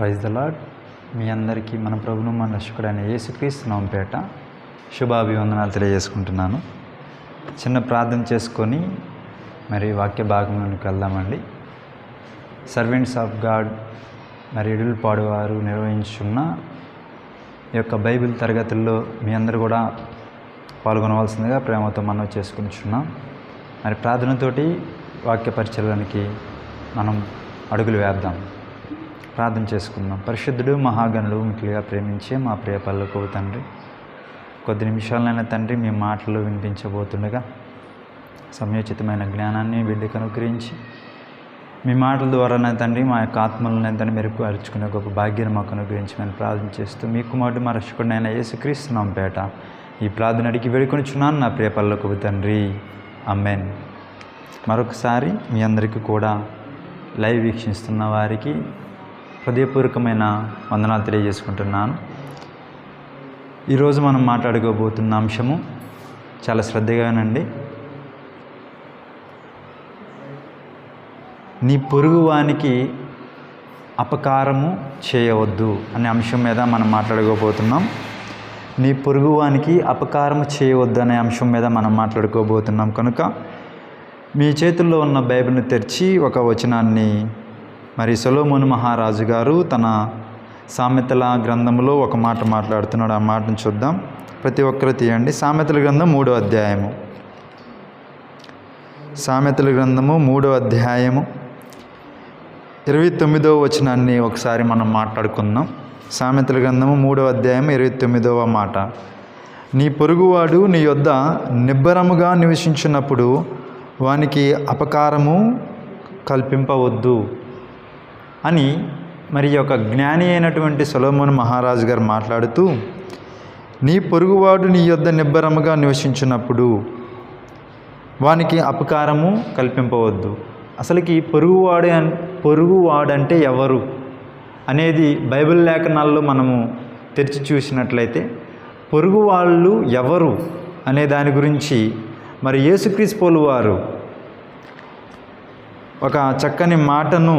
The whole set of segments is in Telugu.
Praise the lord. మీ అందరికీ మన ప్రభువును మన రక్షకుడైన యేసుక్రీస్తు నామమున పేరట శుభాభివందనాలు తెలియజేసుకుంటున్నాను. చిన్న ప్రార్థన చేసుకొని మరి వాక్య భాగంలోకి వెళ్దామండి. సర్వెంట్స్ ఆఫ్ గాడ్ మరి ఇడులపాడు వారు నిర్వహించున్న ఈ యొక్క బైబిల్ తరగతుల్లో మీ అందరూ కూడా పాల్గొనవలసిందిగా ప్రేమతో మనవి చేసుకుంటున్నాం. మరి ప్రార్థనతోటి వాక్య పరిచయానికి మనం అడుగులు వేద్దాం. ప్రార్థన చేసుకుందాం. పరిశుద్ధుడు మహాగణుడు మిక్కిలిగా ప్రేమించే మా ప్రియ పరలోకపు తండ్రి, కొద్ది నిమిషాలైనా తండ్రి మీ మాటలు వినిపించబోతుండగా సమయోచితమైన జ్ఞానాన్ని బిడ్డకు అనుగ్రహించి మీ మాటల ద్వారానే తండ్రి మా యొక్క ఆత్మలను తండ్రి మెరుగుపరుచుకునే గొప్ప భాగ్యాన్ని మాకు అనుగ్రహించి మేము ప్రార్థన చేస్తూ మీ కుమారుడు మా రక్షకుడైన యేసుక్రీస్తు నామమున పేరట ఈ ప్రార్థన అడిగి వేడుకొనుచున్నాను నా ప్రియ పరలోకపు తండ్రి, ఆమేన్. మరొకసారి మీ అందరికీ కూడా లైవ్ వీక్షిస్తున్న వారికి హృదయపూర్వకమైన వందనాలు తెలియజేసుకుంటున్నాను. ఈరోజు మనం మాట్లాడుకోబోతున్న అంశము చాలా శ్రద్ధగా వినండి. నీ పొరుగువానికి అపకారము చేయవద్దు అనే అంశం మీద మనం మాట్లాడుకోబోతున్నాం. నీ పొరుగువానికి అపకారము చేయవద్దు అనే అంశం మీద మనం మాట్లాడుకోబోతున్నాం కనుక మీ చేతుల్లో ఉన్న బైబిల్ని తెరిచి ఒక వచనాన్ని మరి సొలొమోను మహారాజు గారు తన సామెతల గ్రంథంలో ఒక మాట మాట్లాడుతున్నాడు. ఆ మాటను చూద్దాం. ప్రతి ఒక్కరు తీయండి. సామెతల గ్రంథం 3వ అధ్యాయము. సామెతల గ్రంథము 3వ అధ్యాయము 29వ వచనాన్ని ఒకసారి మనం మాట్లాడుకుందాం. సామెతల గ్రంథము 3వ అధ్యాయం 29వ మాట. నీ పొరుగువాడు నీ యొద్ద నిబ్బరముగా నివసించినప్పుడు వానికి అపకారము కల్పింపవద్దు అని మరి యొక్క జ్ఞాని అయినటువంటి సొలొమోను మహారాజు గారు మాట్లాడుతూ, నీ పొరుగువాడు నీ యొద్ద నిబ్బరముగా నివసించినప్పుడు వానికి అపకారము కల్పింపవద్దు. అసలుకి పొరుగువాడంటే ఎవరు అనేది బైబిల్ లేఖనాల్లో మనము తెరిచి చూసినట్లయితే పొరుగు వాళ్ళు ఎవరు అనే దాని గురించి మరి యేసుక్రీస్తు వారు ఒక చక్కని మాటను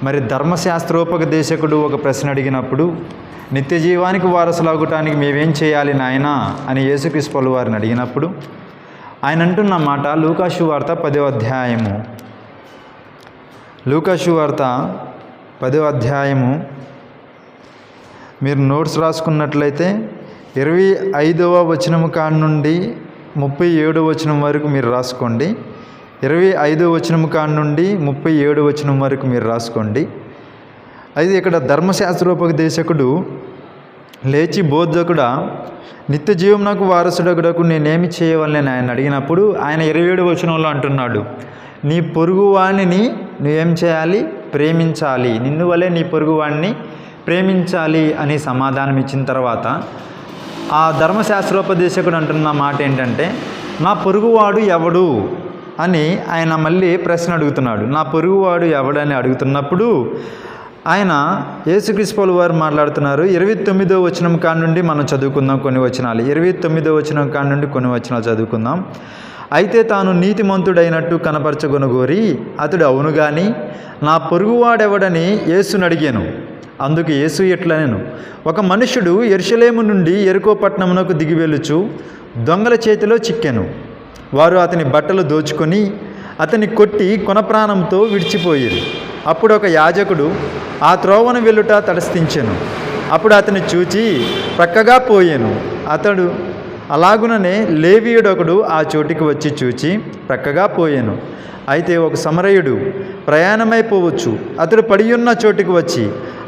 మరి ధర్మశాస్త్రోపదేశకుడు ఒక ప్రశ్న అడిగినప్పుడు, నిత్య జీవానికి వారసులాగటానికి మేమేం చేయాలి నాయనా అని యేసుక్రీస్తు వారిని అడిగినప్పుడు ఆయన అంటున్న మాట లూకాసు వార్త 10వ అధ్యాయము. లూకాసు వార్త 10వ అధ్యాయము మీరు నోట్స్ రాసుకున్నట్లయితే 25వ వచనము కాడ నుండి 37వ వచనం వరకు మీరు రాసుకోండి. 25వ వచనం కాడ నుండి 37వ వచనం వరకు మీరు రాసుకోండి. అయితే ఇక్కడ ధర్మశాస్త్రోపదేశకుడు లేచి, బోధకుడా నిత్య జీవమునకు వారసుడగుటకు నేనేమి చేయవలనని ఆయన అడిగినప్పుడు ఆయన 27వ వచనంలో అంటున్నాడు, నీ పొరుగువాణిని నువ్వేం చేయాలి? ప్రేమించాలి. నిన్ను వలె నీ పొరుగువాణ్ణి ప్రేమించాలి అని సమాధానం ఇచ్చిన తర్వాత ఆ ధర్మశాస్త్రోపదేశకుడు అంటున్న మాట ఏంటంటే, నా పొరుగువాడు ఎవడు అని ఆయన మళ్ళీ ప్రశ్న అడుగుతున్నాడు. నా పొరుగువాడు ఎవడని అడుగుతున్నప్పుడు ఆయన యేసుక్రీస్తు వారు మాట్లాడుతున్నారు. 29వ వచనం కాడ నుండి మనం చదువుకుందాం కొన్ని వచనాలు. 29వ వచనం కాడ నుండి కొన్ని వచనాలు చదువుకుందాం. అయితే తాను నీతిమంతుడైనట్టు కనపరచగొనగోరి అతడు అవును గాని నా పొరుగువాడెవడని యేసుని అడిగాను. అందుకు యేసు ఇట్లనెను, ఒక మనుష్యుడు యెరూషలేము నుండి యెరికో పట్టణమునకు దిగి వెళ్ళుచు దొంగల చేతిలో చిక్కెను. వారు అతని బట్టలు దోచుకొని అతని కొట్టి కొనప్రాణంతో విడిచిపోయారు. అప్పుడు ఒక యాజకుడు ఆ త్రోవను వెళ్ళుట తటస్థించెను. అప్పుడు అతని చూచి ప్రక్కగా పోయాను. అతడు అలాగుననే లేవీయుడొకడు ఆ చోటికి వచ్చి చూచి ప్రక్కగా పోయాను. అయితే ఒక సమరయుడు ప్రయాణమైపోవచ్చు అతడు పడియున్న చోటికి వచ్చి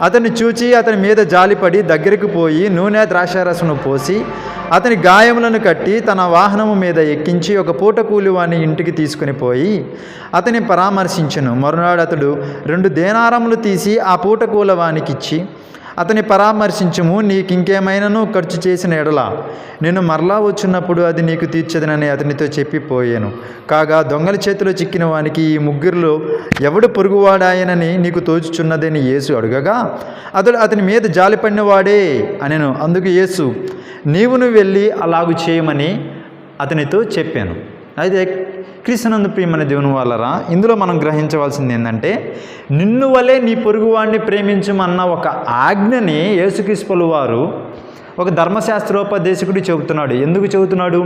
అతన్ని చూచి అతని మీద జాలిపడి దగ్గరికి పోయి నూనె ద్రాక్షారసమును పోసి అతని గాయములను కట్టి తన వాహనము మీద ఎక్కించి ఒక పూట కూలివాని ఇంటికి తీసుకుని పోయి అతని పరామర్శించెను. మరునాడు అతడు 2 దేనారములు తీసి ఆ పూట కూలవానికి ఇచ్చి, అతని పరామర్శించుము, నీకింకేమైనాను ఖర్చు చేసిన ఎడల నేను మరలా వచ్చినప్పుడు అది నీకు తీర్చదనని అతనితో చెప్పిపోయాను. కాగా దొంగల చేతిలో చిక్కిన వానికి ఈ ముగ్గురిలో ఎవడు పొరుగువాడాయనని నీకు తోచుచున్నదని యేసు అడుగగా అతడు అతని మీద జాలిపడినవాడే అనెను. అందుకు యేసు, నీవును వెళ్ళి అలాగు చేయమని అతనితో చెప్పాను. అయితే క్రీస్తునందు ప్రియమైన దేవుని వాళ్ళరా, ఇందులో మనం గ్రహించవలసింది ఏంటంటే, నిన్ను వలే నీ పొరుగువాడిని ప్రేమించమన్న ఒక ఆజ్ఞని యేసుక్రీస్తు వారు ఒక ధర్మశాస్త్రోపదేశకుడు చెబుతున్నాడు. ఎందుకు చెబుతున్నాడు?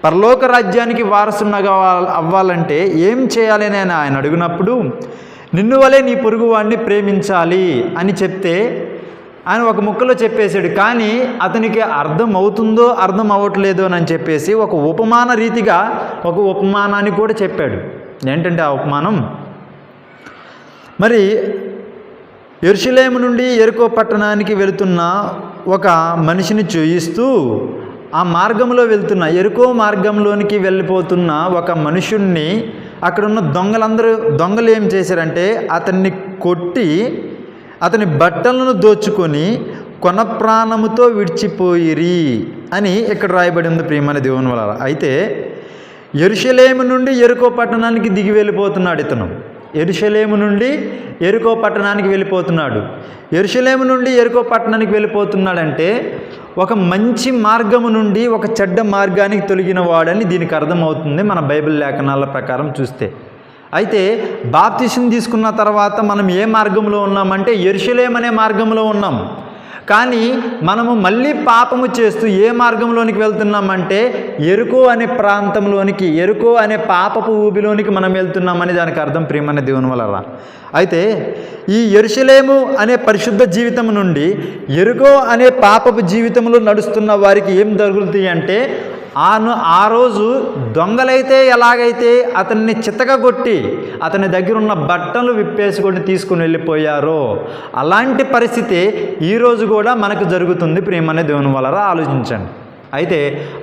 పరలోక రాజ్యానికి వారసునగా అవ్వాలంటే ఏం చేయాలి అని ఆయన అడిగినప్పుడు, నిన్ను వలే నీ పొరుగువాడిని ప్రేమించాలి అని చెప్తే ఆయన ఒక ముక్కలో చెప్పేశాడు. కానీ అతనికి అర్థం అవుతుందో అర్థం అవ్వట్లేదో అని చెప్పేసి ఒక ఉపమాన రీతిగా ఒక ఉపమానాన్ని కూడా చెప్పాడు. ఏంటంటే ఆ ఉపమానం, మరి యెరూషలేము నుండి యెరికో పట్టణానికి వెళుతున్న ఒక మనిషిని చూయిస్తూ, ఆ మార్గంలో వెళ్తున్న యెరికో మార్గంలోనికి వెళ్ళిపోతున్న ఒక మనుషుణ్ణి అక్కడున్న దొంగలు ఏం చేశారంటే అతన్ని కొట్టి అతని బట్టలను దోచుకొని కొన ప్రాణముతో విడిచిపోయిరి అని ఇక్కడ రాయబడి ఉంది ప్రియమైన దేవుని వల్ల. అయితే యెరూషలేము నుండి యెరికో పట్టణానికి దిగి వెళ్ళిపోతున్నాడు ఇతను. యెరూషలేము నుండి యెరికో పట్టణానికి వెళ్ళిపోతున్నాడు. యెరూషలేము నుండి యెరికో పట్టణానికి వెళ్ళిపోతున్నాడంటే ఒక మంచి మార్గము నుండి ఒక చెడ్డ మార్గానికి తొలగిన వాడని దీనికి అర్థమవుతుంది మన బైబిల్ లేఖనాల ప్రకారం చూస్తే. అయితే బాప్తిసం తీసుకున్న తర్వాత మనం ఏ మార్గంలో ఉన్నామంటే యెరూషలేము అనే మార్గంలో ఉన్నాం. కానీ మనము మళ్ళీ పాపము చేస్తూ ఏ మార్గంలోనికి వెళ్తున్నామంటే యెరికో అనే ప్రాంతంలోనికి, యెరికో అనే పాపపు ఊబిలోనికి మనం వెళ్తున్నామని దానికి అర్థం ప్రియమైన దేవుని వల్ల. అయితే ఈ యెరూషలేము అనే పరిశుద్ధ జీవితం నుండి యెరికో అనే పాపపు జీవితంలో నడుస్తున్న వారికి ఏం జరుగుతుంది అంటే, ఆ రోజు దొంగలైతే ఎలాగైతే అతన్ని చితకగొట్టి అతని దగ్గర ఉన్న బట్టలు విప్పేసుకొని తీసుకుని వెళ్ళిపోయారో అలాంటి పరిస్థితి ఈరోజు కూడా మనకు జరుగుతుంది ప్రియమైన దేవుని వల్ల. ఆలోచించండి. అయితే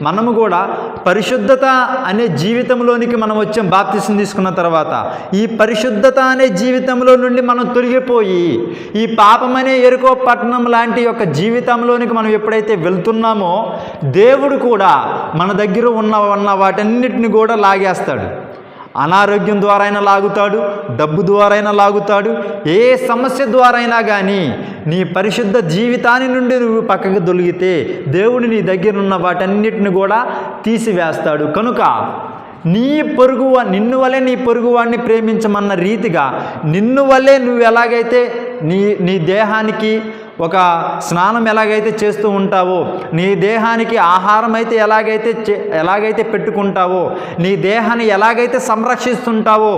మనము కూడా పరిశుద్ధత అనే జీవితంలోనికి మనం వచ్చాం బాప్తిసం తీసుకున్న తర్వాత. ఈ పరిశుద్ధత అనే జీవితంలో నుండి మనం తొలగిపోయి ఈ పాపమనే యెరికో పట్టణం లాంటి యొక్క జీవితంలోనికి మనం ఎప్పుడైతే వెళ్తున్నామో దేవుడు కూడా మన దగ్గర ఉన్న వాటన్నిటిని కూడా లాగేస్తాడు. అనారోగ్యం ద్వారా అయినా లాగుతాడు, డబ్బు ద్వారా అయినా లాగుతాడు, ఏ సమస్య ద్వారా అయినా కానీ నీ పరిశుద్ధ జీవితాన్ని నుండి నువ్వు పక్కకు దొలిగితే దేవుడు నీ దగ్గర ఉన్న వాటన్నిటిని కూడా తీసివేస్తాడు. కనుక నిన్ను వలే నీ పొరుగువాడిని ప్రేమించమన్న రీతిగా నిన్ను వలే నువ్వు ఎలాగైతే నీ దేహానికి ఒక స్నానం ఎలాగైతే చేస్తూ ఉంటావో, నీ దేహానికి ఆహారం అయితే ఎలాగైతే పెట్టుకుంటావో, నీ దేహాన్ని ఎలాగైతే సంరక్షిస్తుంటావో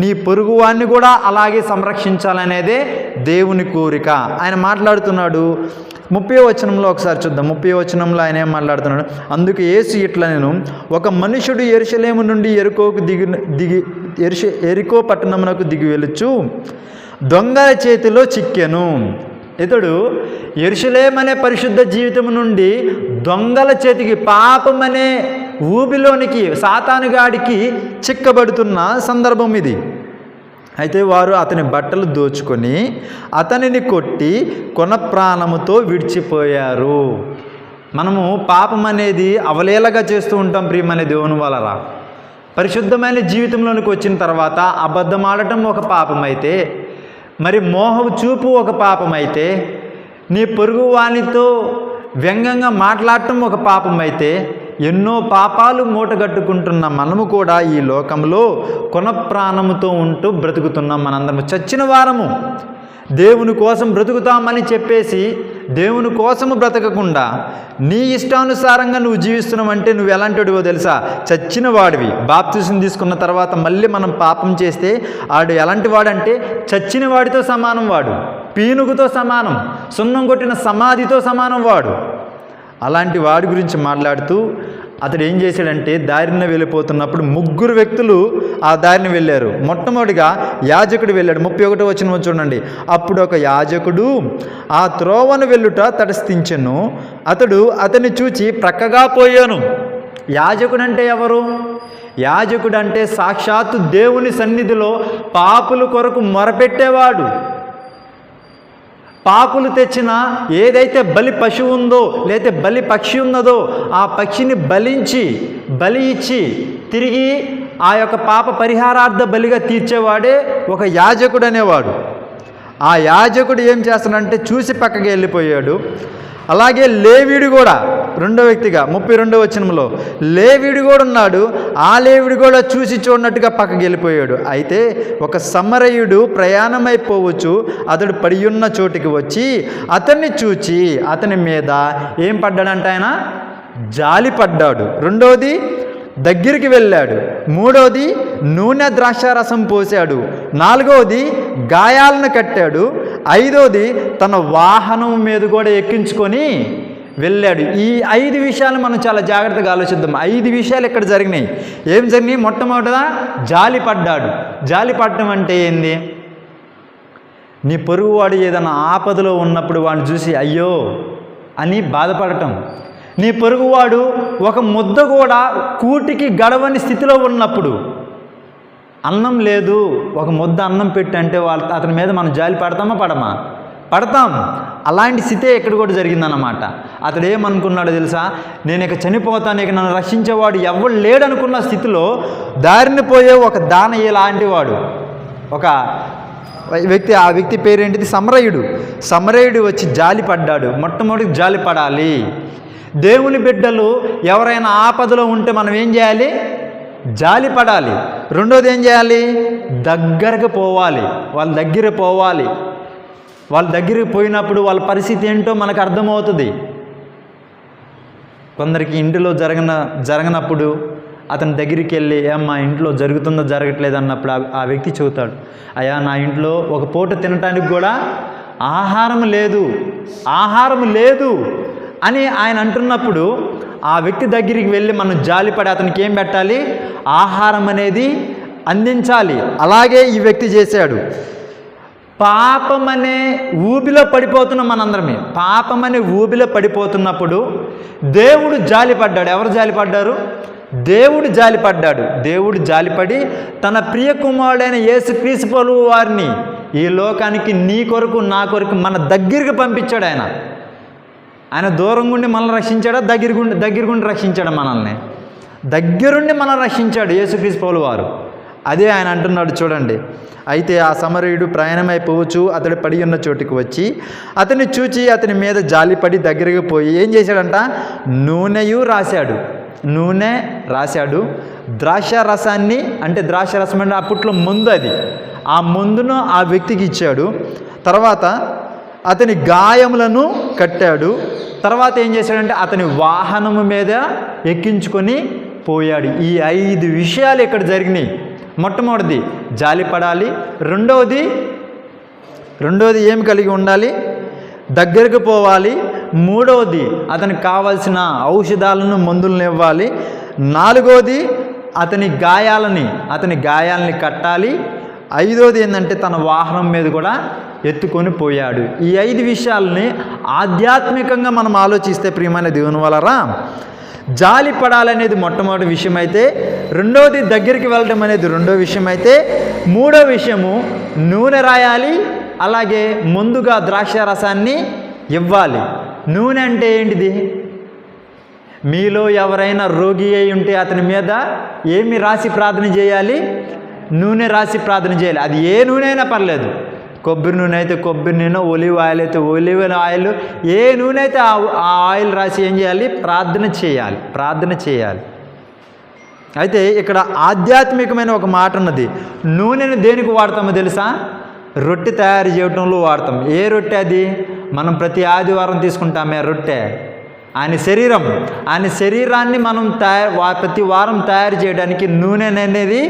నీ పొరుగువాన్ని కూడా అలాగే సంరక్షించాలనేదే దేవుని కోరిక. ఆయన మాట్లాడుతున్నాడు 30వ వచనంలో. ఒకసారి చూద్దాం. 30వ వచనంలో ఆయన ఏం మాట్లాడుతున్నాడు? అందుకు యేసు ఇట్లా, నేను ఒక మనుషుడు యెరూషలేము నుండి యెరికో పట్టణమునకు దిగి వెళ్ళుచు దొంగల చేతిలో చిక్కెను. ఇతడు యెరూషలేము అనే పరిశుద్ధ జీవితం నుండి దొంగల చేతికి, పాపమనే ఊబిలోనికి, సాతానుగాడికి చిక్కబడుతున్న సందర్భం ఇది. అయితే వారు అతని బట్టలు దోచుకొని అతనిని కొట్టి కొన ప్రాణముతో విడిచిపోయారు. మనము పాపం అనేది అవలేలగా చేస్తూ ఉంటాం ప్రియమనే దేవుని వలన. పరిశుద్ధమైన జీవితంలోనికి వచ్చిన తర్వాత అబద్ధం ఆడటం ఒక పాపం అయితే, మరి మోహపు చూపు ఒక పాపం అయితే, నీ పొరుగు వానితో వ్యంగ్యంగా మాట్లాడటం ఒక పాపం అయితే, ఎన్నో పాపాలు మూటగట్టుకుంటున్న మనము కూడా ఈ లోకంలో కొన ప్రాణముతో ఉంటూ బ్రతుకుతున్నాం. మనందరము చచ్చిన వారము. దేవుని కోసం బ్రతుకుతామని చెప్పేసి దేవుని కోసము బ్రతకకుండా నీ ఇష్టానుసారంగా నువ్వు జీవిస్తున్నావంటే నువ్వు ఎలాంటివాడివో తెలుసా? చచ్చిన వాడివి. బాప్తిసం తీసుకున్న తర్వాత మళ్ళీ మనం పాపం చేస్తే ఆడు ఎలాంటి వాడంటే చచ్చిన వాడితో సమానం. వాడు పీనుగుతో సమానం, సున్నం కొట్టిన సమాధితో సమానం వాడు. అలాంటి వాడి గురించి మాట్లాడుతూ అతడు ఏం చేశాడంటే, దారిన వెళ్ళిపోతున్నప్పుడు 3 వ్యక్తులు ఆ దారిని వెళ్ళారు. మొట్టమొదటిగా యాజకుడు వెళ్ళాడు. 31వ వచనం చూడండి. అప్పుడు ఒక యాజకుడు ఆ త్రోవను వెళ్ళుట తటస్థించెను. అతడు అతన్ని చూచి ప్రక్కగా పోయాను. యాజకుడు అంటే ఎవరు? యాజకుడు అంటే సాక్షాత్తు దేవుని సన్నిధిలో పాపుల కొరకు మొరపెట్టేవాడు. పాపులు తెచ్చిన ఏదైతే బలి పశువు ఉందో లేదా బలి పక్షి ఉన్నదో ఆ పక్షిని బలి ఇచ్చి తిరిగి ఆ యొక్క పాప పరిహారార్థ బలిగా తీర్చేవాడే ఒక యాజకుడు అనేవాడు. ఆ యాజకుడు ఏం చేస్తాడంటే చూసి పక్కకి వెళ్ళిపోయాడు. అలాగే లేవీడు కూడా రెండో వ్యక్తిగా 32వ వచనంలో లేవీడు కూడా ఉన్నాడు. ఆ లేవీడు కూడా చూసి చూడనట్టుగా పక్కకి వెళ్ళిపోయాడు. అయితే ఒక సమరయుడు ప్రయాణమైపోవచ్చు అతడు పడి ఉన్న చోటికి వచ్చి అతన్ని చూచి అతని మీద ఏం పడ్డాడంట? ఆయన జాలి పడ్డాడు. రెండోది దగ్గరికి వెళ్ళాడు. మూడోది నూనె ద్రాక్షారసం పోశాడు. నాలుగవది గాయాలను కట్టాడు. ఐదోది తన వాహనం మీద కూడా ఎక్కించుకొని వెళ్ళాడు. ఈ 5 విషయాలు మనం చాలా జాగ్రత్తగా ఆలోచిద్దాం. 5 విషయాలు ఇక్కడ జరిగినాయి. ఏం జరిగినాయి? మొట్టమొదట జాలి పడ్డాడు. జాలి పడటం అంటే ఏంది? నీ పొరుగువాడు ఏదైనా ఆపదలో ఉన్నప్పుడు వాడిని చూసి అయ్యో అని బాధపడటం. నీ పొరుగువాడు ఒక ముద్ద కూడా కూటికి గడవని స్థితిలో ఉన్నప్పుడు, అన్నం లేదు, ఒక ముద్ద అన్నం పెట్టంటే అతని మీద మనం జాలి పడతామా? పడతాం. అలాంటి స్థితే ఇక్కడ కూడా జరిగిందన్నమాట. అతడు ఏమనుకున్నాడో తెలుసా? నేను ఇక చనిపోతాను, ఇక నన్ను రక్షించేవాడు ఎవరు లేడనుకున్న స్థితిలో దారిని పోయే ఒక దానయ్య లాంటి వాడు ఒక వ్యక్తి, ఆ వ్యక్తి పేరేంటిది? సమరయుడు వచ్చి జాలి పడ్డాడు. మొట్టమొదటి జాలి పడాలి. దేవుని బిడ్డలు ఎవరైనా ఆపదలో ఉంటే మనం ఏం చేయాలి? జాలి పడాలి. రెండోది ఏం చేయాలి? దగ్గరకు పోవాలి. వాళ్ళ దగ్గరికి పోయినప్పుడు వాళ్ళ పరిస్థితి ఏంటో మనకు అర్థమవుతుంది. కొందరికి ఇంటిలో జరగనప్పుడు అతని దగ్గరికి వెళ్ళి ఏమ్మా ఇంట్లో జరుగుతుందో జరగట్లేదు అన్నప్పుడు ఆ వ్యక్తి చెబుతాడు, అయ్యా నా ఇంట్లో ఒక పూట తినటానికి కూడా ఆహారం లేదు అని ఆయన అంటున్నప్పుడు ఆ వ్యక్తి దగ్గరికి వెళ్ళి మనం జాలిపడి అతనికి ఏం పెట్టాలి? ఆహారం అనేది అందించాలి. అలాగే ఈ వ్యక్తి చేశాడు. పాపం అనే ఊబిలో పడిపోతున్నాం మనందరమే. పాపం అనే ఊబిలో పడిపోతున్నప్పుడు దేవుడు జాలిపడ్డాడు. ఎవరు జాలిపడ్డారు? దేవుడు జాలిపడ్డాడు. దేవుడు జాలిపడి తన ప్రియ కుమారుడైన యేసుక్రీస్తు వారిని ఈ లోకానికి నీ కొరకు నా కొరకు మన దగ్గరికి పంపించాడు. ఆయన దూరంగా ఉండి మనల్ని రక్షించాడా? దగ్గరగుండి రక్షించాడు. మనల్ని దగ్గరుండి మనల్ని రక్షించాడు యేసుక్రీస్తు వారు. అదే ఆయన అంటున్నాడు చూడండి. అయితే ఆ సమరయుడు ప్రయాణమైపోవచ్చు అతడు పడి ఉన్న చోటుకి వచ్చి అతన్ని చూచి అతని మీద జాలిపడి దగ్గరికి పోయి ఏం చేశాడంట? నూనె రాశాడు. ద్రాక్షారసాన్ని, అంటే ద్రాక్షారసం అంటే అప్పట్లో మందు, అది ఆ మందును ఆ వ్యక్తికి ఇచ్చాడు. తర్వాత అతని గాయములను కట్టాడు. తర్వాత ఏం చేశాడంటే అతని వాహనము మీద ఎక్కించుకొని పోయాడు. ఈ 5 విషయాలు ఇక్కడ జరిగినాయి. మొట్టమొదటిది జాలి పడాలి. రెండోది ఏమి కలిగి ఉండాలి? దగ్గరకు పోవాలి. మూడవది అతనికి కావాల్సిన ఔషధాలను మందులను ఇవ్వాలి. నాలుగవది అతని గాయాలని కట్టాలి. ఐదోది ఏంటంటే తన వాహనం మీద కూడా ఎత్తుకొని పోయాడు. ఈ 5 విషయాలని ఆధ్యాత్మికంగా మనం ఆలోచిస్తే ప్రియమైన దేవుని వలన జాలి పడాలనేది మొట్టమొదటి విషయం అయితే, రెండోది దగ్గరికి వెళ్ళడం అనేది రెండో విషయం అయితే, మూడో విషయము నూనె రాయాలి. అలాగే ముందుగా ద్రాక్షారసాన్ని ఇవ్వాలి. నూనె అంటే ఏంటిది? మీలో ఎవరైనా రోగి అయి ఉంటే అతని మీద ఏమి రాసి ప్రార్థన చేయాలి? నూనె రాసి ప్రార్థన చేయాలి. అది ఏ నూనె అయినా పర్లేదు. కొబ్బరి నూనె అయితే కొబ్బరి నూనె, ఒలివ్ ఆయిల్ అయితే ఒలివ్ ఆయిల్, ఏ నూనె అయితే ఆ ఆయిల్ రాసి ఏం చేయాలి? ప్రార్థన చేయాలి. అయితే ఇక్కడ ఆధ్యాత్మికమైన ఒక మాట ఉన్నది. నూనెను దేనికి వాడతామో తెలుసా? రొట్టె తయారు చేయడంలో వాడతాం. ఏ రొట్టె అది? మనం ప్రతి ఆదివారం తీసుకుంటామే రొట్టె. ఆయన శరీరాన్ని మనం ప్రతి వారం తయారు చేయడానికి నూనె అనేది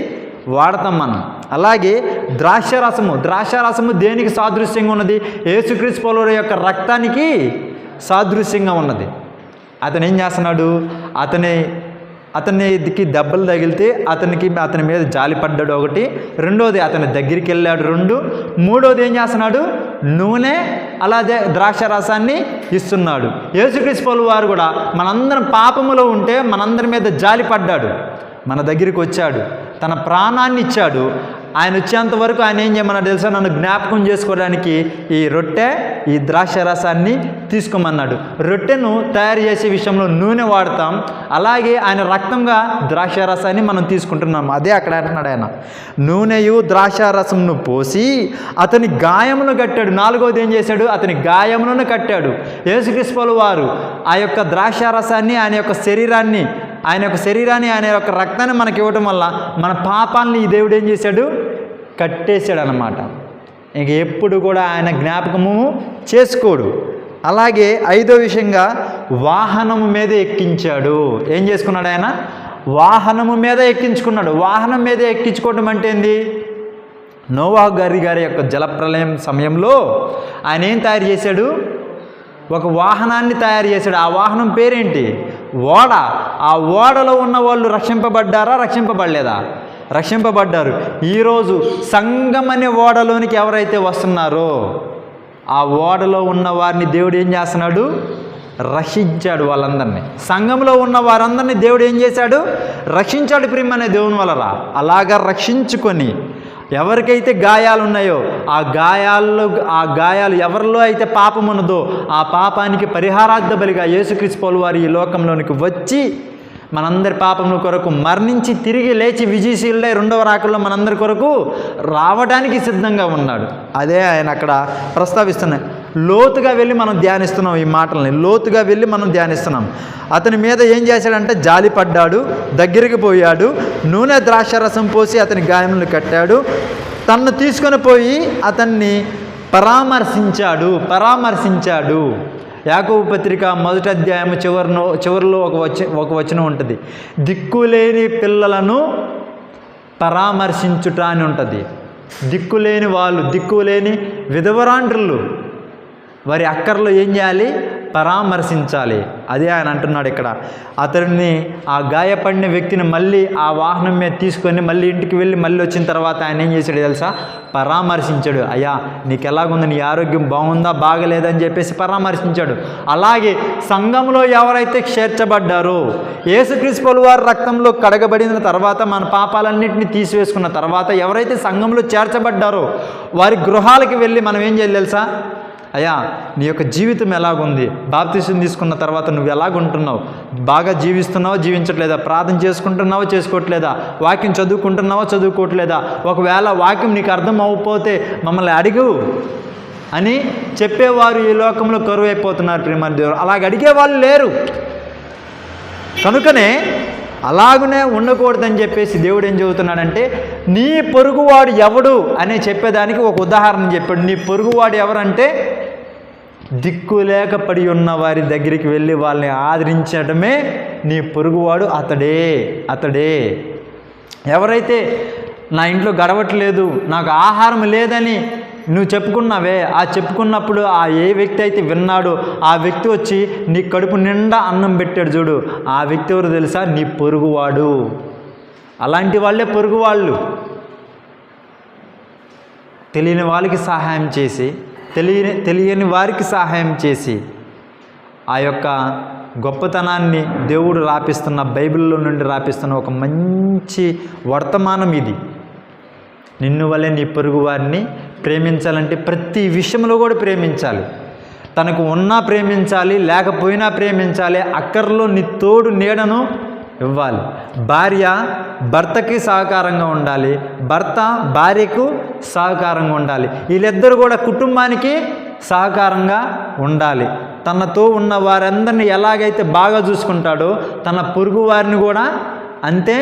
వాడతాం మనం. అలాగే ద్రాక్షారసము దేనికి సాదృశ్యంగా ఉన్నది? యేసుక్రీస్తు ప్రభువు యొక్క రక్తానికి సాదృశ్యంగా ఉన్నది. అతను ఏం చేస్తున్నాడు? అతనికి దెబ్బలు తగిలితే అతని మీద జాలి పడ్డాడు ఒకటి. రెండోది అతని దగ్గరికి వెళ్ళాడు 2. మూడోది ఏం చేస్తున్నాడు? నూనె అలాగే ద్రాక్షారసాన్ని ఇస్తున్నాడు. యేసుక్రీస్తు ప్రభువు వారు కూడా మనందరం పాపములో ఉంటే మనందరి మీద జాలి పడ్డాడు. మన దగ్గరికి వచ్చాడు, తన ప్రాణాన్ని ఇచ్చాడు. ఆయన వచ్చేంత వరకు ఆయన ఏం చేయమన్నాడు తెలుసా? నన్ను జ్ఞాపకం చేసుకోవడానికి ఈ రొట్టె, ఈ ద్రాక్ష రసాన్ని తీసుకోమన్నాడు. రొట్టెను తయారు చేసే విషయంలో నూనె వాడతాం, అలాగే ఆయన రక్తంగా ద్రాక్ష రసాన్ని మనం తీసుకుంటున్నాం. అదే అక్కడ అంటున్నాడు ఆయన, నూనెయు ద్రాక్ష రసంను పోసి అతని గాయమును కట్టాడు. నాలుగోది ఏం చేశాడు? అతని గాయములను కట్టాడు. యేసుక్రీస్తు వారు ఆ యొక్క ద్రాక్ష రసాన్ని, ఆయన యొక్క శరీరాన్ని, ఆయన యొక్క రక్తాన్ని మనకి ఇవ్వటం వల్ల మన పాపాలని ఈ దేవుడు ఏం చేశాడు? కట్టేశాడు అన్నమాట. ఇంక ఎప్పుడు కూడా ఆయన జ్ఞాపకము చేసుకోడు. అలాగే ఐదో విషయంగా వాహనము మీద ఎక్కించాడు. ఏం చేసుకున్నాడు ఆయన? వాహనము మీద ఎక్కించుకున్నాడు. వాహనం మీద ఎక్కించుకోవటం అంటే ఏంది? నోవాహు గారి యొక్క జలప్రలయం సమయంలో ఆయన ఏం తయారు చేశాడు? ఒక వాహనాన్ని తయారు చేశాడు. ఆ వాహనం పేరేంటి? ఓడ. ఆ ఓడలో ఉన్న వాళ్ళు రక్షింపబడ్డారా? రక్షింపబడలేదా? రక్షింపబడ్డారు. ఈరోజు సంఘం అనే ఓడలోనికి ఎవరైతే వస్తున్నారో ఆ ఓడలో ఉన్న వారిని దేవుడు ఏం చేస్తున్నాడు? రక్షించాడు వాళ్ళందరినీ. సంఘంలో ఉన్న వారందరినీ దేవుడు ఏం చేశాడు? రక్షించాడు. ప్రియమనే దేవుని వలన అలాగా రక్షించుకొని ఎవరికైతే గాయాలు ఉన్నాయో ఆ గాయాలు ఎవరిలో అయితే పాపం ఉన్నదో ఆ పాపానికి పరిహారార్థ బలిగా యేసుక్రీస్తు వారు ఈ లోకంలోనికి వచ్చి మనందరి పాపముల కొరకు మరణించి తిరిగి లేచి విజయశీలుడై రెండవ రాకల్లో మనందరి కొరకు రావడానికి సిద్ధంగా ఉన్నాడు. అదే ఆయన అక్కడ ప్రస్తావిస్తున్నాయి. లోతుగా వెళ్ళి మనం ధ్యానిస్తున్నాం ఈ మాటల్ని. లోతుగా వెళ్ళి మనం ధ్యానిస్తున్నాం. అతని మీద ఏం చేశాడంటే జాలిపడ్డాడు, దగ్గరికి పోయాడు, నూనె ద్రాక్షరసం పోసి అతని గాయములను కట్టాడు, తన్ను తీసుకొని పోయి అతన్ని పరామర్శించాడు. యాకోబు పత్రిక 1వ అధ్యాయం చివరిలో ఒక వచనం ఉంటుంది. దిక్కులేని పిల్లలను పరామర్శించుట అని ఉంటుంది. దిక్కులేని వాళ్ళు, దిక్కులేని విధవరాండ్రులు వారి అక్కర్లో ఏం చేయాలి? పరామర్శించాలి. అదే ఆయన అంటున్నాడు ఇక్కడ. అతడిని, ఆ గాయపడిన వ్యక్తిని మళ్ళీ ఆ వాహనం మీద తీసుకొని మళ్ళీ ఇంటికి వెళ్ళి మళ్ళీ వచ్చిన తర్వాత ఆయన ఏం చేశాడు తెలుసా? పరామర్శించాడు. అయ్యా నీకు ఎలాగుంది, నీ ఆరోగ్యం బాగుందా బాగలేదని చెప్పేసి పరామర్శించాడు. అలాగే సంఘంలో ఎవరైతే చేర్చబడ్డారో, యేసుక్రీస్తు వారి రక్తంలో కడగబడిన తర్వాత, మన పాపాలన్నింటినీ తీసివేసుకున్న తర్వాత ఎవరైతే సంఘంలో చేర్చబడ్డారో వారి గృహాలకి వెళ్ళి మనం ఏం చేయాలి తెలుసా? అయ్యా నీ యొక్క జీవితం ఎలాగుంది? బాప్తిసం తీసుకున్న తర్వాత నువ్వు ఎలాగుంటున్నావు? బాగా జీవిస్తున్నావా జీవించట్లేదా? ప్రార్థన చేసుకుంటున్నావా చేసుకోవట్లేదా? వాక్యం చదువుకుంటున్నావా చదువుకోవట్లేదా? ఒకవేళ వాక్యం నీకు అర్థం అవ్వకపోతే మమ్మల్ని అడుగు అని చెప్పేవారు ఈ లోకంలో కరువైపోతున్నారు. ప్రియమైన దేవుడు, అలాగ అడిగేవాళ్ళు లేరు. కనుకనే అలాగనే ఉండకూడదని చెప్పేసి దేవుడు ఏం చెబుతున్నాడంటే, నీ పొరుగువాడు ఎవడు అనే చెప్పేదానికి ఒక ఉదాహరణ చెప్పాడు. నీ పొరుగువాడు ఎవరంటే, దిక్కులేక పడి ఉన్న వారి దగ్గరికి వెళ్ళి వాళ్ళని ఆదరించడమే నీ పొరుగువాడు. అతడే ఎవరైతే నా ఇంట్లో గడవట్లేదు, నాకు ఆహారం లేదని నువ్వు చెప్పుకున్నావే, ఆ చెప్పుకున్నప్పుడు ఆ ఏ వ్యక్తి అయితే విన్నాడో ఆ వ్యక్తి వచ్చి నీ కడుపు నిండా అన్నం పెట్టాడు చూడు, ఆ వ్యక్తి ఎవరు తెలుసా? నీ పొరుగువాడు. అలాంటి వాళ్ళే పొరుగువాళ్ళు. తెలియని వాళ్ళకి సహాయం చేసి, తెలియని వారికి సహాయం చేసి ఆ యొక్క గొప్పతనాన్ని దేవుడు రాపిస్తున్న, బైబిల్లో నుండి రాపిస్తున్న ఒక మంచి వర్తమానం ఇది. నిన్ను వల్లే నీ పొరుగు వారిని ప్రేమించాలంటే ప్రతి విషయంలో కూడా ప్రేమించాలి. తనకు ఉన్నా ప్రేమించాలి, లేకపోయినా ప్రేమించాలి. అక్కర్లో నీ తోడు నీడను ఇవ్వాలి. భార్య భర్తకి సహకారంగా ఉండాలి, భర్త భార్యకు సహకారంగా ఉండాలి. వీళ్ళిద్దరూ కూడా కుటుంబానికి సహకారంగా ఉండాలి. తనతో ఉన్న వారందరినీ ఎలాగైతే బాగా చూసుకుంటాడో తన పొరుగు వారిని కూడా అంతే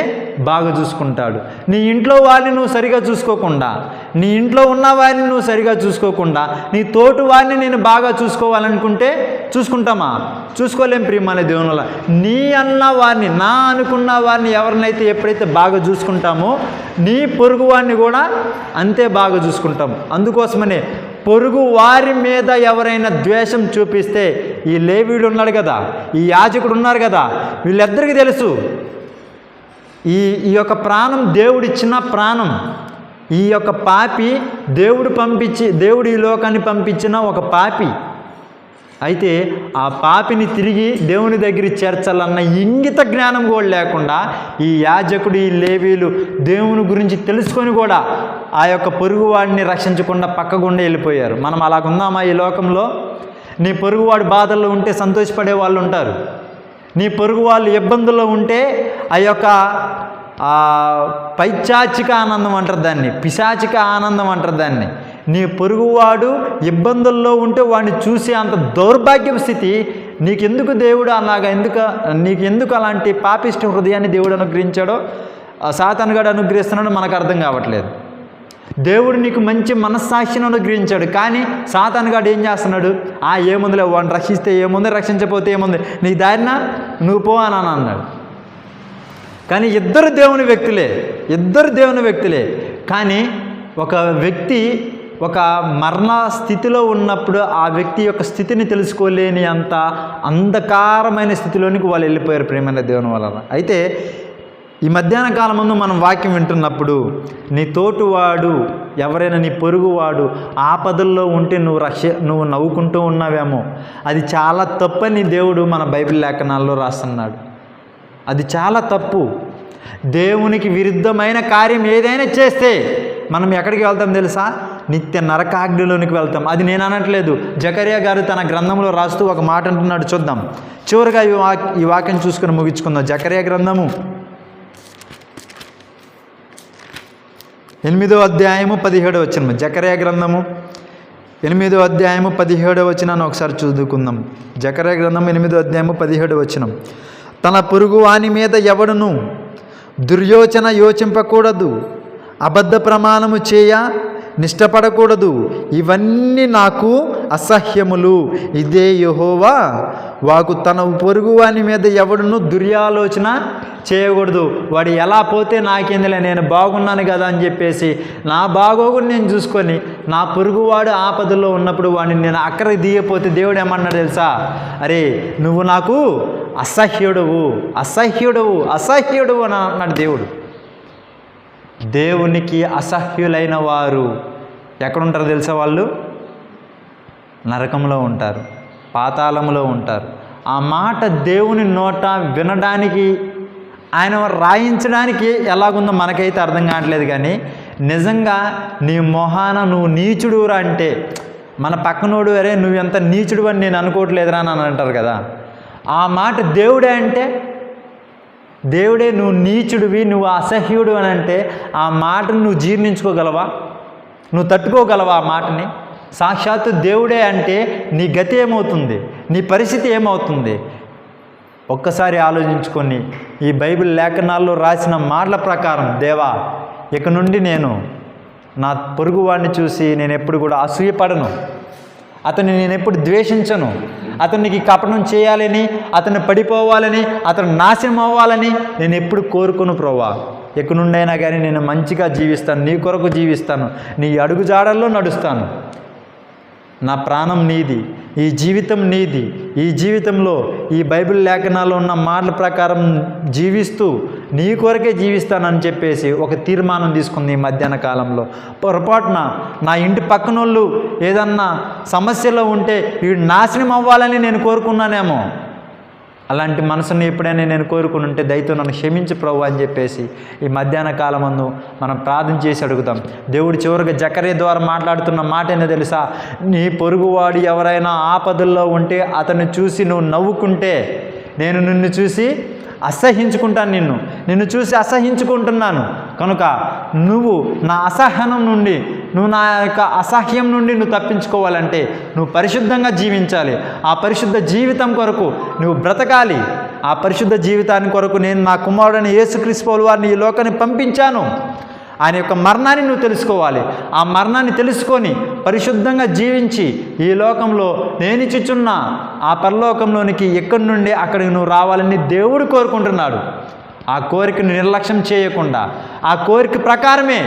బాగా చూసుకుంటాడు. నీ ఇంట్లో వారిని నువ్వు సరిగా చూసుకోకుండా, నీ ఇంట్లో ఉన్న వారిని నువ్వు సరిగా చూసుకోకుండా నీ తోటి వారిని నేను బాగా చూసుకోవాలనుకుంటే చూసుకుంటామా? చూసుకోలేం. ప్రియమైన దేవుని వల్ల నీ అన్న వారిని, నా అనుకున్న వారిని ఎవరినైతే ఎప్పుడైతే బాగా చూసుకుంటామో నీ పొరుగు వారిని కూడా అంతే బాగా చూసుకుంటాం. అందుకోసమనే పొరుగు వారి మీద ఎవరైనా ద్వేషం చూపిస్తే, ఈ లేవీయుడు ఉన్నాడు కదా, ఈ యాజకుడు ఉన్నారు కదా, వీళ్ళిద్దరికీ తెలుసు ఈ యొక్క ప్రాణం దేవుడిచ్చిన ప్రాణం. ఈ యొక్క పాపి దేవుడు ఈ లోకాన్ని పంపించిన ఒక పాపి. అయితే ఆ పాపిని తిరిగి దేవుని దగ్గర చేర్చాలన్న ఇంగిత జ్ఞానం కూడా లేకుండా ఈ యాజకుడు, ఈ లేవీలు దేవుని గురించి తెలుసుకొని కూడా ఆ యొక్క పొరుగువాడిని రక్షించకుండా పక్కగుండా వెళ్ళిపోయారు. మనం అలాగుందామా ఈ లోకంలో? నీ పొరుగువాడు బాధల్లో ఉంటే సంతోషపడే వాళ్ళు ఉంటారు. నీ పొరుగు వాళ్ళు ఇబ్బందుల్లో ఉంటే ఆ యొక్క పైచాచిక ఆనందం అంటారు దాన్ని, పిశాచిక ఆనందం అంటారు దాన్ని. నీ పొరుగువాడు ఇబ్బందుల్లో ఉంటే వాడిని చూసి అంత దౌర్భాగ్య స్థితి నీకెందుకు దేవుడు అలాగా నీకెందుకు అలాంటి పాపిష్టి హృదయాన్ని దేవుడు అనుగ్రహించాడో, సాతానుగాడు అనుగ్రహిస్తున్నాడో మనకు అర్థం కావట్లేదు. దేవుడు నీకు మంచి మనస్సాక్షిని అనుగ్రహించాడు, కానీ సాతానుగాడు ఏం చేస్తున్నాడు? ఏముందిలే, వాడిని రక్షిస్తే ఏముంది, రక్షించకపోతే ఏముంది, నీ దారిన నువ్వు పో అని అన్నాడు. కానీ ఇద్దరు దేవుని వ్యక్తులే. కానీ ఒక వ్యక్తి ఒక మరణ స్థితిలో ఉన్నప్పుడు ఆ వ్యక్తి యొక్క స్థితిని తెలుసుకోలేని అంత అంధకారమైన స్థితిలోనికి వాళ్ళు వెళ్ళిపోయారు ప్రేమైన దేవుని వలన. అయితే ఈ మధ్యాహ్న కాలం ముందు మనం వాక్యం వింటున్నప్పుడు నీ తోటివాడు ఎవరైనా నీ పొరుగువాడు ఆపదల్లో ఉంటే నువ్వు నవ్వుకుంటూ ఉన్నావేమో, అది చాలా తప్పని దేవుడు మన బైబిల్ లేఖనాల్లో రాస్తున్నాడు. అది చాలా తప్పు. దేవునికి విరుద్ధమైన కార్యం ఏదైనా చేస్తే మనం ఎక్కడికి వెళ్తాం తెలుసా? నిత్య నరకాగ్నిలోనికి వెళ్తాం. అది నేను అనట్లేదు, జకరియా గారు తన గ్రంథంలో రాస్తూ ఒక మాట అంటున్నాడు. చూద్దాం, చివరిగా ఈ వాక్యం చూసుకొని ముగించుకుందాం. జకరియా గ్రంథము 8వ అధ్యాయము 17వ వచనం. జకరియా గ్రంథము 8వ అధ్యాయము 17వ వచనాన్ని ఒకసారి చదువుకుందాం. జకరియా గ్రంథం 8వ అధ్యాయము 17వ వచనం. తన పొరుగు వాని మీద ఎవడును దుర్యోచన యోచింపకూడదు, అబద్ధ ప్రమాణము చేయ నిష్టపడకూడదు, ఇవన్నీ నాకు అసహ్యములు. ఇదే యెహోవా వాకు. తన పొరుగువాని మీద ఎవడును దుర్యాలోచన చేయకూడదు. వాడు ఎలా పోతే నాకేందిలే, నేను బాగున్నాను కదా అని చెప్పేసి నా బాగోగుని నేను చూసుకొని నా పొరుగువాడు ఆపదలో ఉన్నప్పుడు వాడిని నేను అక్కడికి దిగపోతే దేవుడు ఏమన్నాడు తెలుసా? అరే నువ్వు నాకు అసహ్యుడువు అని అన్నాడు దేవుడు. దేవునికి అసహ్యులైన వారు ఎక్కడుంటారు తెలుసా? వాళ్ళు నరకంలో ఉంటారు, పాతాళంలో ఉంటారు. ఆ మాట దేవుని నోట వినడానికి, ఆయన రాయించడానికి ఎలాగుందో మనకైతే అర్థం కావట్లేదు. కానీ నిజంగా నీ మొహాన నువ్వు నీచుడురా అంటే మన పక్కనోడు అరే నువ్వు ఎంత నీచుడు అని నేను అనుకోవట్లేదురా అని అంటారు కదా. ఆ మాట దేవుడే అంటే, దేవుడే నువ్వు నీచుడివి, నువ్వు అసహ్యుడు అని అంటే ఆ మాటను నువ్వు జీర్ణించుకోగలవా? నువ్వు తట్టుకోగలవా ఆ మాటని? సాక్షాత్తు దేవుడే అంటే నీ గతి ఏమవుతుంది, నీ పరిస్థితి ఏమవుతుంది? ఒక్కసారి ఆలోచించుకొని ఈ బైబిల్ లేఖనాల్లో రాసిన మాటల ప్రకారం, దేవా ఇక నుండి నేను నా పొరుగువాడిని చూసి నేను ఎప్పుడు కూడా అసూయపడను, అతన్ని నేను ఎప్పుడు ద్వేషించను, అతనికి కపటం చేయాలని, అతను పడిపోవాలని, అతను నాశనం అవ్వాలని నేను ఎప్పుడు కోరుకోను ప్రభువా. ఎక్కడి నుండైనా కానీ నేను మంచిగా జీవిస్తాను, నీ కొరకు జీవిస్తాను, నీ అడుగుజాడల్లో నడుస్తాను. నా ప్రాణం నీది, ఈ జీవితం నీది. ఈ జీవితంలో ఈ బైబిల్ లేఖనాల్లో ఉన్న మాటల ప్రకారం జీవిస్తూ నీ కొరకే జీవిస్తానని చెప్పేసి ఒక తీర్మానం తీసుకుంది ఈ మధ్యాహ్న కాలంలో. పొరపాటున నా ఇంటి పక్కనోళ్ళు ఏదన్నా సమస్యలో ఉంటే వీడు నాశనం అవ్వాలని నేను కోరుకున్నానేమో. అలాంటి మనసుని ఎప్పుడైనా నేను కోరుకుని ఉంటే దయతో నన్ను క్షమించు ప్రభు అని చెప్పేసి ఈ మధ్యాహ్న కాలమందు మనం ప్రార్థన చేసి అడుగుతాం. దేవుడు చివరిగా జకరియా ద్వారా మాట్లాడుతున్న మాట ఏందో తెలుసా? నీ పొరుగువాడు ఎవరైనా ఆపదల్లో ఉంటే అతన్ని చూసి నువ్వు నవ్వుకుంటే నేను నిన్ను చూసి అసహ్యించుకుంటాను, నిన్ను చూసి అసహ్యించుకుంటున్నాను. కనుక నువ్వు నా అసహనం నుండి, నువ్వు నా యొక్క అసహ్యం నుండి నువ్వు తప్పించుకోవాలంటే నువ్వు పరిశుద్ధంగా జీవించాలి. ఆ పరిశుద్ధ జీవితం కొరకు నువ్వు బ్రతకాలి. ఆ పరిశుద్ధ జీవితాన్ని కొరకు నేను నా కుమారుడైన యేసుక్రీస్తు వారిని ఈ లోకాన్ని పంపించాను. ఆయన యొక్క మరణాన్ని నువ్వు తెలుసుకోవాలి. ఆ మరణాన్ని తెలుసుకొని పరిశుద్ధంగా జీవించి ఈ లోకంలో నేను ఇచ్చుచున్న ఆ పరలోకంలోనికి ఎక్కడి నుండి అక్కడికి నువ్వు రావాలని దేవుడు కోరుకుంటున్నాడు. ఆ కోరికను నిర్లక్ష్యం చేయకుండా ఆ కోరిక ప్రకారమే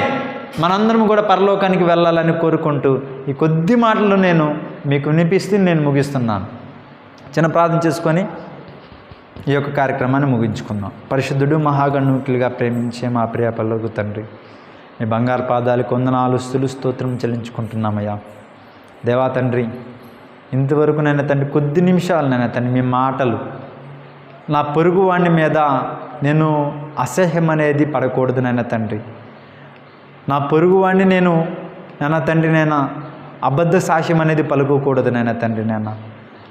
మనందరం కూడా పరలోకానికి వెళ్ళాలని కోరుకుంటూ ఈ కొద్ది మాటలు నేను మీకు వినిపిస్తూ నేను ముగిస్తున్నాను. చిన్న ప్రార్థన చేసుకొని ఈ యొక్క కార్యక్రమాన్ని ముగించుకుందాం. పరిశుద్ధుడు మహాగణుకులుగా ప్రేమించే మా ప్రియ పరలోక తండ్రి, మీ బంగారు పాదాలకు వందనాలు స్తోత్రం చెల్లించుకుంటున్నామయ్యా. దేవా తండ్రి, ఇంతవరకు నైనా తండ్రి కొద్ది నిమిషాలు నైనా తండ్రి మీ మాటలు నా పొరుగువాణ్ణి మీద నేను అసహ్యం అనేది పడకూడదు నైనా తండ్రి. నా పొరుగువాడిని నేను నాయన తండ్రి నాయన అబద్ధ సాక్ష్యం అనేది పలుకోకూడదు నాయన తండ్రి నాయన.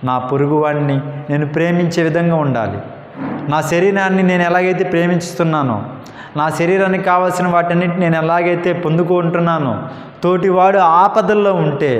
నా పొరుగువాడిని నేను ప్రేమించే విధంగా ఉండాలి. నా శరీరాన్ని నేను ఎలాగైతే ప్రేమిస్తున్నానో, నా శరీరానికి కావాల్సిన వాటన్నిటిని నేను ఎలాగైతే పొందుకుంటున్నానో, తోటివాడు ఆపదల్లో ఉంటే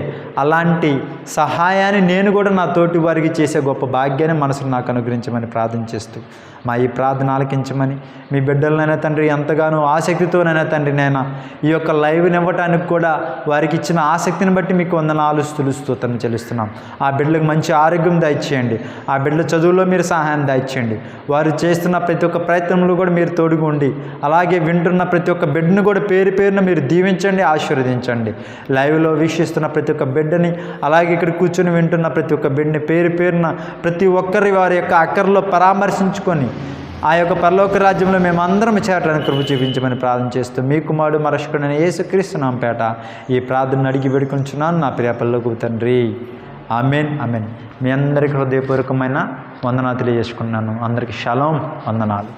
అలాంటి సహాయాన్ని నేను కూడా నా తోటి వారికి చేసే గొప్ప భాగ్యాన్ని మనసును నాకు అనుగ్రహించమని ప్రార్థన చేస్తూ, మా ఈ ప్రార్థన ఆలకించమని, మీ బిడ్డలనైనా తండ్రి ఎంతగానో ఆసక్తితోనైనా తండ్రి నైనా ఈ యొక్క లైవ్ని ఇవ్వటానికి కూడా వారికి ఇచ్చిన ఆసక్తిని బట్టి మీకు వందనాలు స్తుతులు చెల్లిస్తున్నాం. ఆ బిడ్డలకు మంచి ఆరోగ్యం దయచేయండి. ఆ బిడ్డల చదువులో మీరు సహాయం దయచేయండి. వారు చేస్తున్న ప్రతి ఒక్క ప్రయత్నంలో కూడా మీరు తోడుగా ఉండి, అలాగే వింటున్న ప్రతి ఒక్క బిడ్డను కూడా పేరు పేరున మీరు దీవించండి, ఆశీర్వదించండి. లైవ్లో వీక్షిస్తున్న ప్రతి ఒక్క బిడ్డని, అలాగే ఇక్కడ కూర్చొని వింటున్న ప్రతి ఒక్క బిడ్డని పేరు పేరున ప్రతి ఒక్కరి వారి యొక్క అక్కర్లో పరామర్శించుకొని ఆ యొక్క పరలోక రాజ్యంలో మేమందరం చేరడానికి కృప చూపించమని ప్రార్థన చేస్తూ, మీ కుమారుడు మా రక్షకుడైన యేసుక్రీస్తు నామమున పేట ఈ ప్రార్థనను అడిగి వేడుకొంచున్నాను నా ప్రియ పరలోకపు తండ్రి. Amen amen. మీ అందరికీ హృదయపూర్వకమైన వందనాలు తెలియజేసుకున్నాను. అందరికీ షలోం, వందనాలు.